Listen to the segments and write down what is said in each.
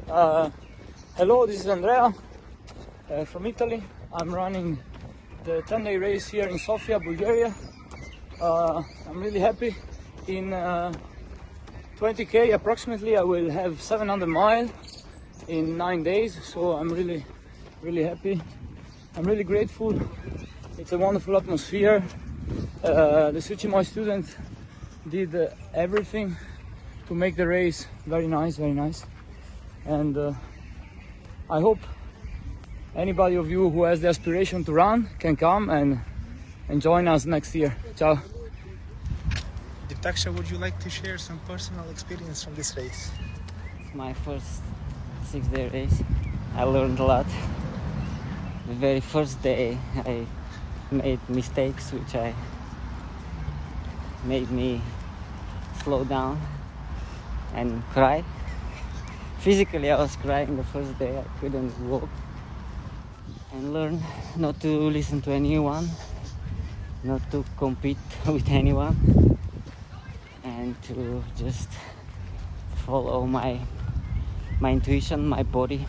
Hello, this is Andrea from Italy. I'm running the 10-day race here in Sofia, Bulgaria. I'm really happy. In 20k approximately, I will have 700 miles in 9 days, so I'm really happy. I'm really grateful. It's a wonderful atmosphere. The Sri Chinmoy students did everything to make the race very nice, and I hope anybody of you who has the aspiration to run can come and join us next year. Ciao. Deeptaksha, would you like to share some personal experience from this race? It's my first 6-day race. I learned a lot. The very first day I made mistakes which made me slow down and cry. Physically I was crying the first day. I couldn't walk, and learn not to listen to anyone, not to compete with anyone, and to just follow my intuition, my body.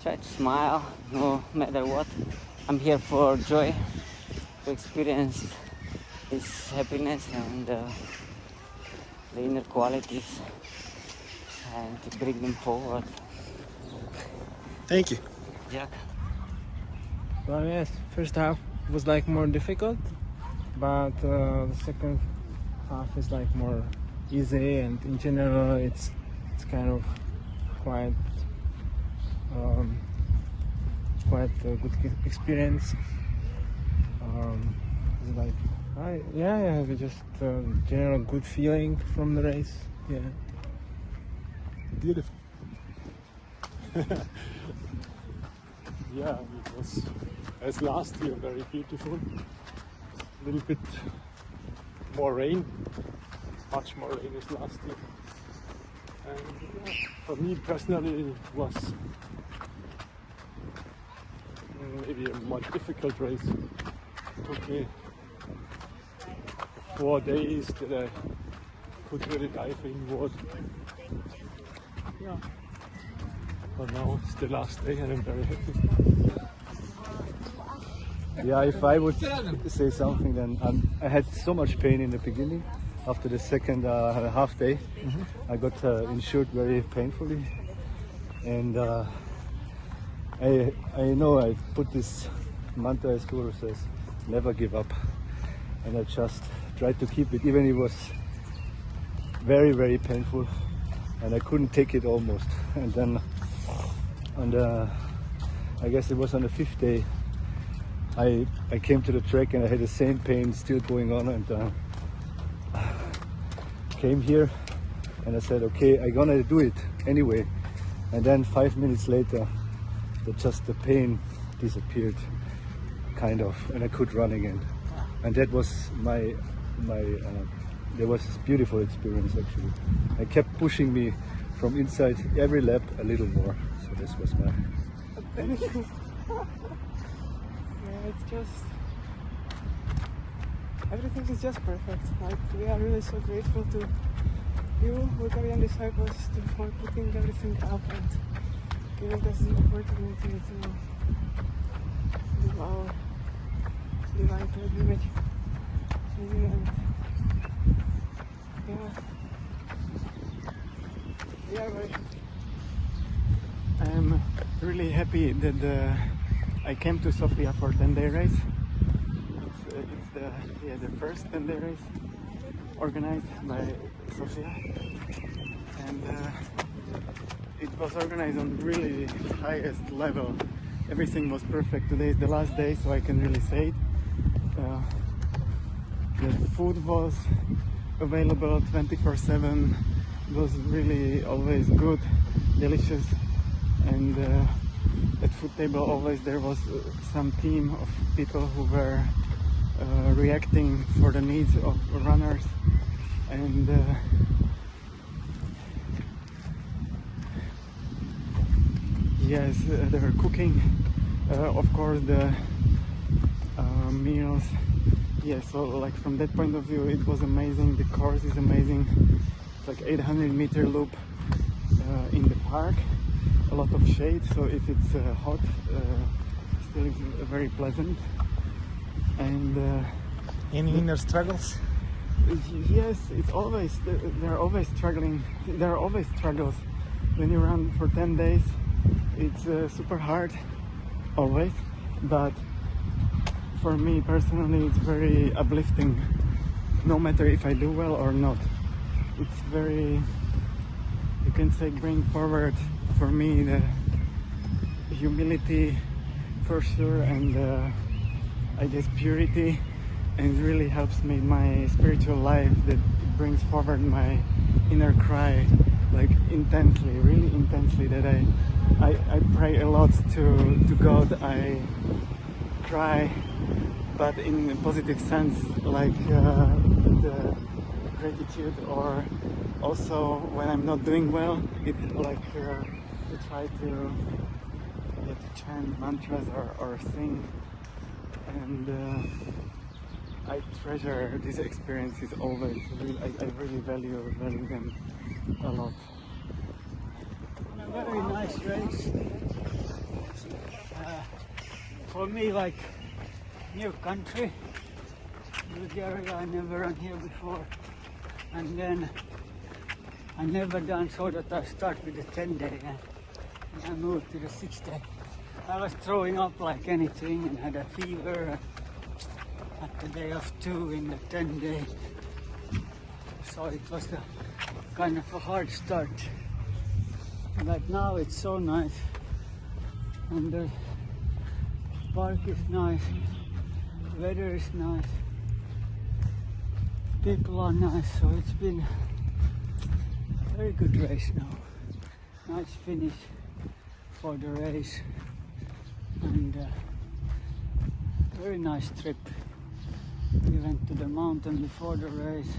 Try to smile no matter what. I'm here for joy, to experience this happiness and the inner qualities, and to bring them forward. Thank you. Jack. Well, yes, first half was like more difficult, but the second half is like more easy, and in general it's kind of quite a good experience. It's like I just general good feeling from the race. Yeah. Beautiful. Yeah, it was, as last year, very beautiful. A little bit more rain, much more rain as last year. And for me personally, it was maybe a more difficult race. It took me 4 days that I could really dive in water. Yeah. But now it's the last day and I'm very happy. Yeah, if I would say something, then I had so much pain in the beginning. After the second half day, I got injured very painfully, and I know I put this mantra as Guru says, never give up, and I just tried to keep it, even it was very painful, and I couldn't take it almost. And then I guess it was on the 5th day, I came to the track and I had the same pain still going on, and came here and I said, okay, I'm gonna do it anyway. And then 5 minutes later, the pain disappeared, kind of, and I could run again. And that was that was a beautiful experience actually. It kept pushing me from inside every lap a little more. So this was my. Yeah, it's just everything is just perfect. Like, we are really so grateful to you, Bulgarian disciples, for putting everything up and giving us the opportunity to live our divine pilgrimage. And yeah, we are very happy. I'm really happy that I came to Sofia for 10-day race. It's the first 10-day race organized by Sofia, and it was organized on really highest level. Everything was perfect. Today is the last day, so I can really say it. The food was available 24/7. It was really always good, delicious, and at food table always there was some team of people who were reacting for the needs of runners, and yes, they were cooking, of course, the meals. Yeah, so like from that point of view, it was amazing. The course is amazing. It's like 800-meter loop, in the park, a lot of shade, so if it's hot, still it's very pleasant. And Any inner struggles? yes, it's always there are always struggling. There are always struggles when you run for 10 days. It's super hard, always. But for me personally, it's very uplifting. No matter if I do well or not, it's very, you can say, bring forward for me the humility for sure, and I guess purity, and it really helps me in my spiritual life, that it brings forward my inner cry, like intensely, really intensely, that I pray a lot to God. I cry, but in a positive sense, like the gratitude, or also when I'm not doing well, it like to try to chant mantras or sing, and I treasure these experiences always. I really value them a lot. A very nice race. For me, like new country, Bulgaria. I never run here before, and then I never done so that I start with the 10-day and I moved to the 6-day. I was throwing up like anything and had a fever at the day of 2 in the 10-day. So it was the kind of a hard start. But now it's so nice, and the park is nice, weather is nice, people are nice, so it's been a very good race now. Nice finish for the race, and very nice trip. We went to the mountain before the race,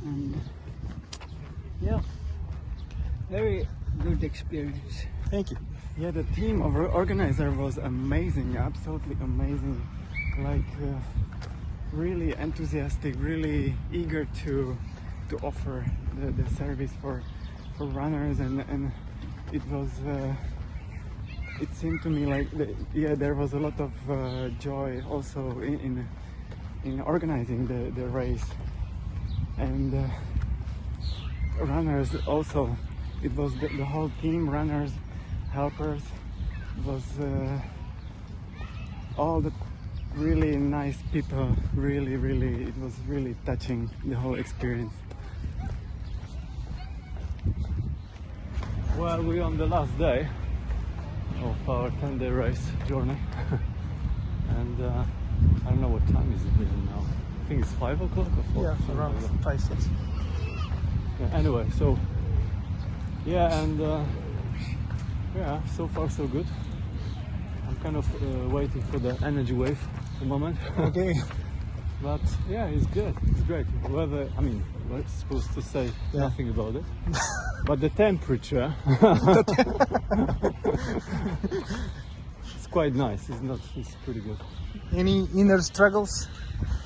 and yeah, very good experience. Thank you. Yeah, the team of organizer was amazing, absolutely amazing. Like really enthusiastic, really eager to offer the service for runners, and it was. It seemed to me like there was a lot of joy also in organizing the race, and runners also. It was the whole team, runners, helpers. It was all the really nice people. Really, it was really touching, the whole experience. Well, we're on the last day of our 10-day race journey, and I don't know what time is it really now. I think it's 5 o'clock or 4. Yeah, around 5, 6. Yeah, anyway, so yeah, and yeah, so far so good. I'm kind of waiting for the energy wave at the moment. Okay. But yeah, it's good. It's great. Weather, I mean, we're supposed to say nothing about it. But the temperature, it's quite nice. It's pretty good. Any inner struggles?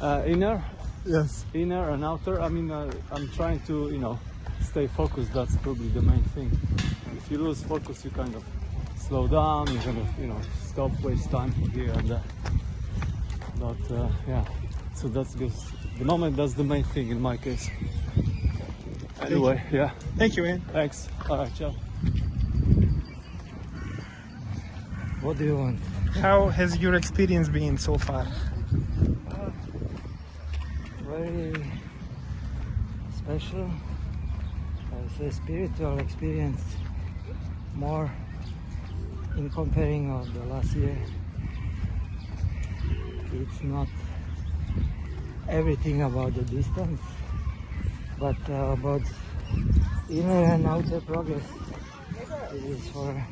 Inner? Yes. Inner and outer. I mean, I'm trying to, stay focused. That's probably the main thing. If you lose focus, you kind of slow down. You kind of, stop, waste time here and there. But yeah, so that's good. The moment, that's the main thing in my case. Anyway, yeah. Thank you, man. Thanks. All right, ciao. What do you want? How has your experience been so far? Very special. It's a spiritual experience, more in comparing of the last year. It's not everything about the distance, but about inner and outer progress. It is for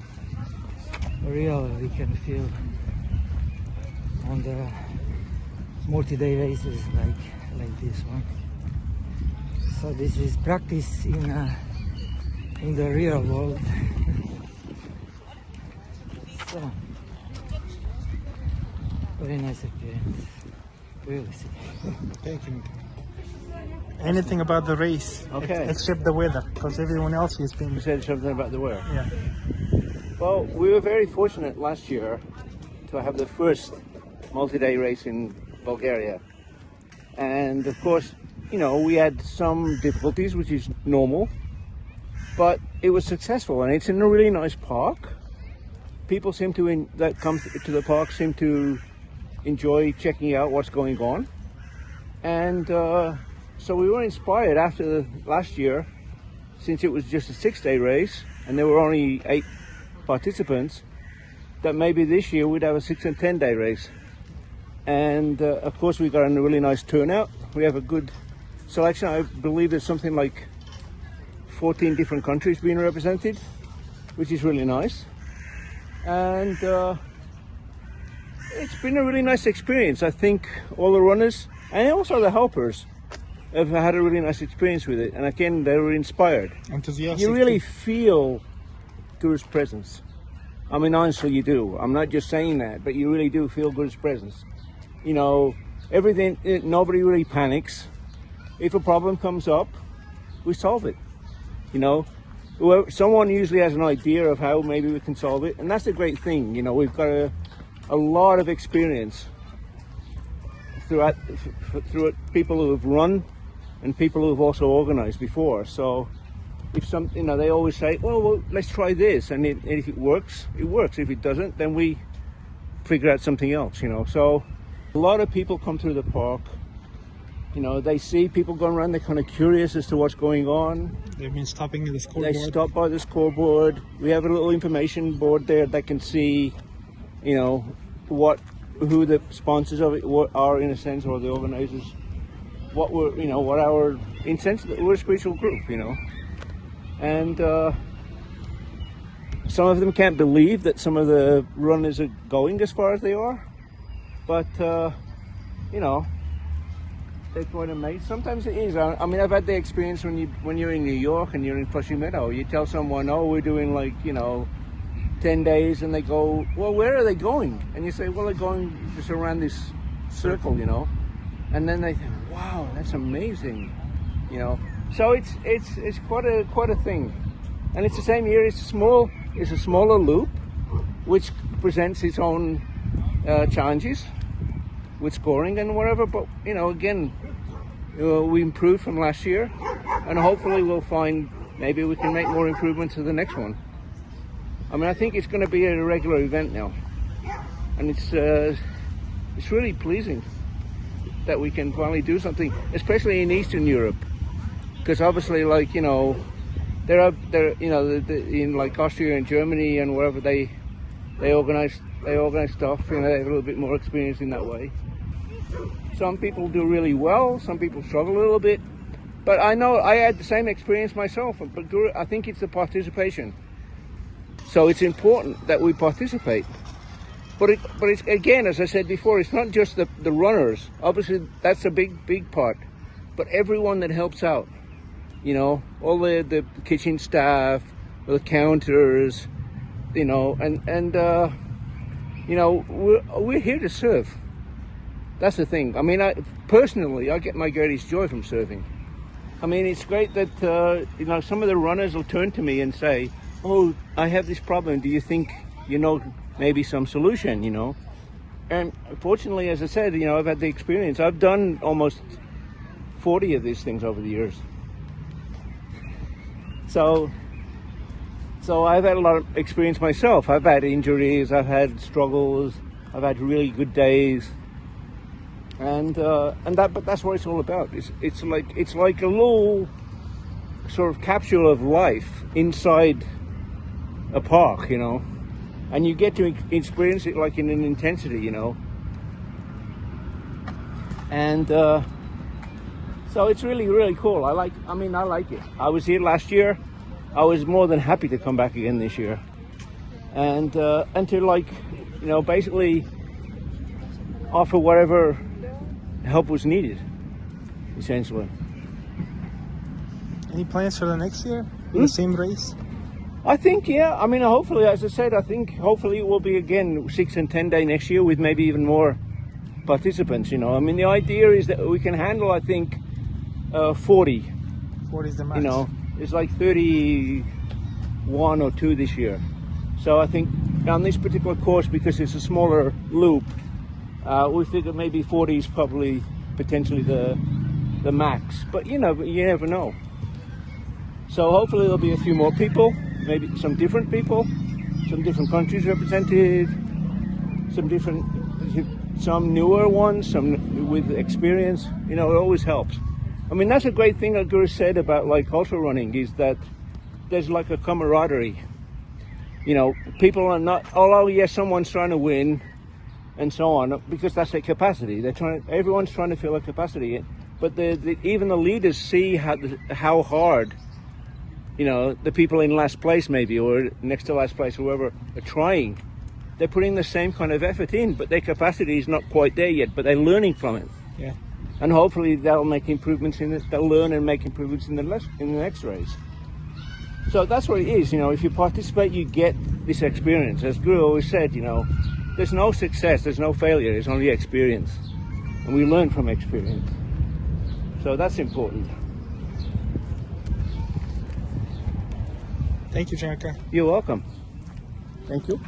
real. We can feel on the multi-day races like this one. So this is practice in the real world. So very nice experience. Really. Thank you. Anything about the race, Okay. except the weather, because everyone else has been. You said something about the weather. Yeah. Well, we were very fortunate last year to have the first multi-day race in Bulgaria. And of course, you know, we had some difficulties, which is normal, but it was successful, and it's in a really nice park. People seem to, that come to the park, seem to enjoy checking out what's going on. And so we were inspired after last year, since it was just a 6-day race and there were only 8 participants, that maybe this year we'd have a 6 and 10-day race. And of course we got a really nice turnout. We have a good selection. I believe there's something like 14 different countries being represented, which is really nice. And it's been a really nice experience. I think all the runners and also the helpers have had a really nice experience with it. And again, they were inspired. Enthusiastic. You really feel Guru's presence. I mean, honestly, you do. I'm not just saying that, but you really do feel Guru's presence. You know, everything, nobody really panics. If a problem comes up, we solve it. You know, someone usually has an idea of how maybe we can solve it. And that's a great thing. You know, we've got a lot of experience through people who have run and people who have also organized before. So if you know, they always say, well, let's try this. And if it works, it works. If it doesn't, then we figure out something else, you know. So a lot of people come through the park. You know, they see people going around, they're kind of curious as to what's going on. They've been stopping at the scoreboard. They stop by the scoreboard. We have a little information board there that can see, you know, who the sponsors of it are, in a sense, or the organizers. In a sense, we're a spiritual group, you know. And some of them can't believe that some of the runners are going as far as they are. But, you know, they're quite amazed. Sometimes it is. I mean, I've had the experience when you're in New York and you're in Flushing Meadow. You tell someone, oh, we're doing 10 days, and they go, well, where are they going? And you say, well, they're going just around this circle, you know. And then they think, wow, that's amazing, you know. So it's quite a thing. And it's the same year. It's a smaller loop, which presents its own challenges with scoring and whatever, but you know, again, we improved from last year, and hopefully we'll find maybe we can make more improvements to the next one. I mean, I think it's going to be a regular event now, and it's really pleasing that we can finally do something, especially in Eastern Europe, because obviously, you know, in like Austria and Germany and wherever they organize stuff. You know, they have a little bit more experience in that way. Some people do really well, some people struggle a little bit, but I know I had the same experience myself, but I think it's the participation. So it's important that we participate. But it's, again, as I said before, it's not just the runners. Obviously, that's a big part, but everyone that helps out, you know, all the kitchen staff, the counters, you know, and you know, we're here to serve. That's the thing. I mean, personally, I get my greatest joy from serving. I mean, it's great that, you know, some of the runners will turn to me and say, oh, I have this problem. Do you think, you know, maybe some solution, you know? And fortunately, as I said, you know, I've had the experience. I've done almost 40 of these things over the years. So I've had a lot of experience myself. I've had injuries, I've had struggles, I've had really good days. But that's what it's all about. It's like a little sort of capsule of life inside a park, you know, and you get to experience it like in an intensity, you know. And so it's really, really cool. I like it. I was here last year. I was more than happy to come back again this year, and to, like, you know, basically offer whatever help was needed, essentially. Any plans for the next year? The same race? I think, yeah. I mean, hopefully, as I said, hopefully it will be again 6 and 10 day next year with maybe even more participants, you know. I mean, the idea is that we can handle, I think, 40. 40 is the max. You know, it's like 31 or 2 this year. So I think on this particular course, because it's a smaller loop, we figure maybe 40 is probably potentially the max. But you never know. So hopefully there'll be a few more people, maybe some different people, some different countries represented, some newer ones, some with experience. You know, it always helps. I mean, that's a great thing that Guru said about like ultra running, is that there's like a camaraderie. You know, people are not, although yes, someone's trying to win and so on, because that's their capacity. Everyone's trying to fill a capacity, but even the leaders see how hard, you know, the people in last place maybe, or next to last place, whoever, are trying. They're putting the same kind of effort in, but their capacity is not quite there yet, but they're learning from it. Yeah. And hopefully they'll make improvements in it. They'll learn and make improvements in the next race. So that's what it is, you know, if you participate, you get this experience. As Guru always said, you know, there's no success, there's no failure, there's only experience. And we learn from experience. So that's important. Thank you, Chanakhya. You're welcome. Thank you.